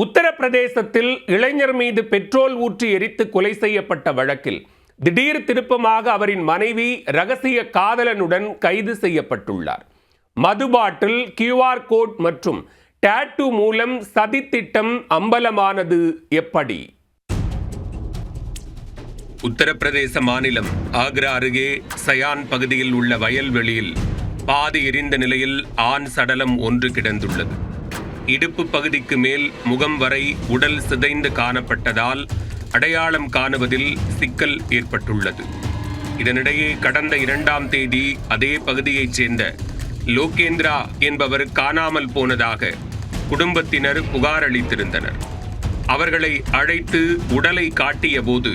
உத்தரப்பிரதேசத்தில் இளைஞர் மீது பெட்ரோல் ஊற்றி எரித்து கொலை செய்யப்பட்ட வழக்கில் திடீர் திருப்பமாக அவரின் மனைவி ரகசிய காதலனுடன் கைது செய்யப்பட்டுள்ளார். மது பாட்டில், QR கோட் மற்றும் டாட்டூ மூலம் சதித்திட்டம் அம்பலமானது எப்படி? உத்தரப்பிரதேச மாநிலம் ஆக்ரா அருகே சயான் பகுதியில் உள்ள வயல்வெளியில் பாதி எரிந்த நிலையில் ஆண் சடலம் ஒன்று கிடந்துள்ளது. இடுப்பு பகுதிக்கு மேல் முகம் வரை உடல் சிதைந்து காணப்பட்டதால் அடையாளம் காணுவதில் சிக்கல் ஏற்பட்டுள்ளது. இதனிடையே கடந்த 2ஆம் தேதி அதே பகுதியைச் சேர்ந்த லோகேந்திரா என்பவர் காணாமல் போனதாக குடும்பத்தினர் புகார் அளித்திருந்தனர். அவர்களை அழைத்து உடலை காட்டிய போது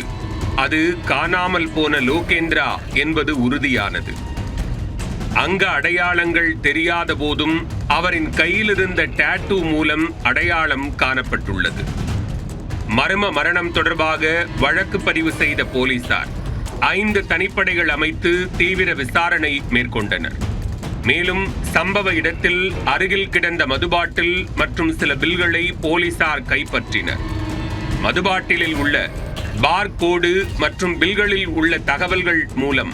அது காணாமல் போன லோகேந்திரா என்பது உறுதியானது. அங்க அடையாளங்கள் தெரியாத போதும் அவரின் கையிலிருந்த டாட்டூ மூலம் அடையாளம் காணப்பட்டுள்ளது. மர்ம மரணம் தொடர்பாக வழக்கு பதிவு செய்த போலீசார் 5 தனிப்படைகள் அமைத்து தீவிர விசாரணை மேற்கொண்டனர். மேலும் சம்பவ இடத்தில் அருகில் கிடந்த மதுபாட்டில் மற்றும் சில பில்களை போலீசார் கைப்பற்றினர். மதுபாட்டிலில் உள்ள பார்கோடு மற்றும் பில்களில் உள்ள தகவல்கள் மூலம்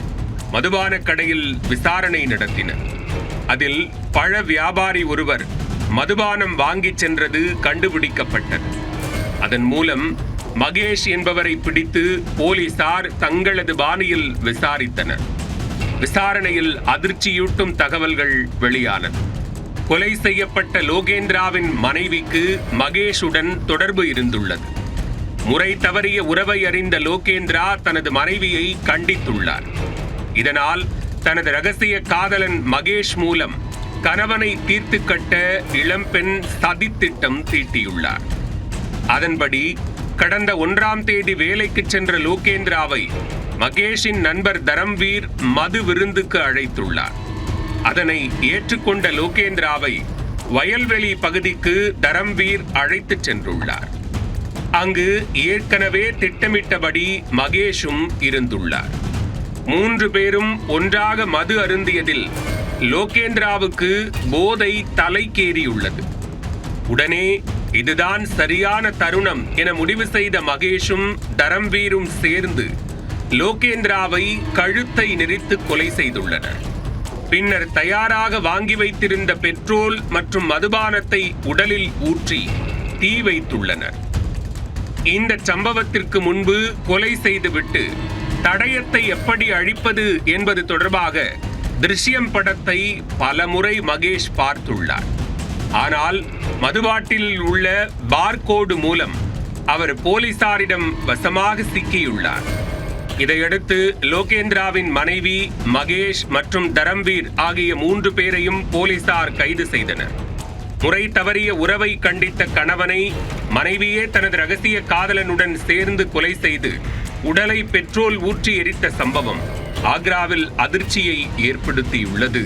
மதுபான கடையில் விசாரணை நடத்தினர். அதில் பழ வியாபாரி ஒருவர் மதுபானம் வாங்கிச் சென்றது கண்டுபிடிக்கப்பட்டது. அதன் மூலம் மகேஷ் என்பவரை பிடித்து போலீசார் தங்களது பாணியில் விசாரித்தனர். விசாரணையில் அதிர்ச்சியூட்டும் தகவல்கள் வெளியானது. கொலை செய்யப்பட்ட லோகேந்திராவின் மனைவிக்கு மகேஷுடன் தொடர்பு இருந்துள்ளது. முறை தவறிய உறவை அறிந்த லோகேந்திரா தனது மனைவியை கண்டித்துள்ளார். இதனால் தனது ரகசிய காதலன் மகேஷ் மூலம் கணவனை தீர்த்து கட்ட இளம்பெண் சதித்திட்டம் தீட்டியுள்ளார். அதன்படி கடந்த 1ஆம் தேதி வேலைக்கு சென்ற லோகேந்திராவை மகேஷின் நண்பர் தரம்வீர் மது விருந்துக்கு அழைத்துள்ளார். அதனை ஏற்றுக்கொண்ட லோகேந்திராவை வயல்வெளி பகுதிக்கு தரம்வீர் அழைத்துச் சென்றுள்ளார். அங்கு ஏற்கனவே திட்டமிட்டபடி மகேஷும் இருந்துள்ளார். 3 பேரும் ஒன்றாக மது அருந்தியதில் லோகேந்திராவுக்கு போதை தலைக்கேறியுள்ளது. உடனே இதுதான் சரியான தருணம் என முடிவு செய்த மகேஷும் தரம்வீரும் சேர்ந்து லோகேந்திராவை கழுத்தை நெரித்து கொலை செய்துள்ளனர். பின்னர் தயாராக வாங்கி வைத்திருந்த பெட்ரோல் மற்றும் மதுபானத்தை உடலில் ஊற்றி தீ வைத்துள்ளனர். இந்த சம்பவத்திற்கு முன்பு கொலை செய்துவிட்டு தடயத்தை எப்படி அழிப்பது என்பது தொடர்பாக திருஷ்யம் படத்தை பலமுறை மகேஷ் பார்த்துள்ளார். ஆனால் மதுபாட்டில் உள்ள பார்கோடு மூலம் அவர் போலீசாரிடம் வசமாக சிக்கியுள்ளார். இதையடுத்து லோகேந்திராவின் மனைவி, மகேஷ் மற்றும் தரம்வீர் ஆகிய 3 பேரையும் போலீசார் கைது செய்தனர். முறை தவறிய உறவை கண்டித்த கணவனை மனைவியே தனது ரகசிய காதலனுடன் சேர்ந்து கொலை செய்து உடலை பெட்ரோல் ஊற்றி எரித்த சம்பவம் ஆக்ராவில் அதிர்ச்சியை ஏற்படுத்தியுள்ளது.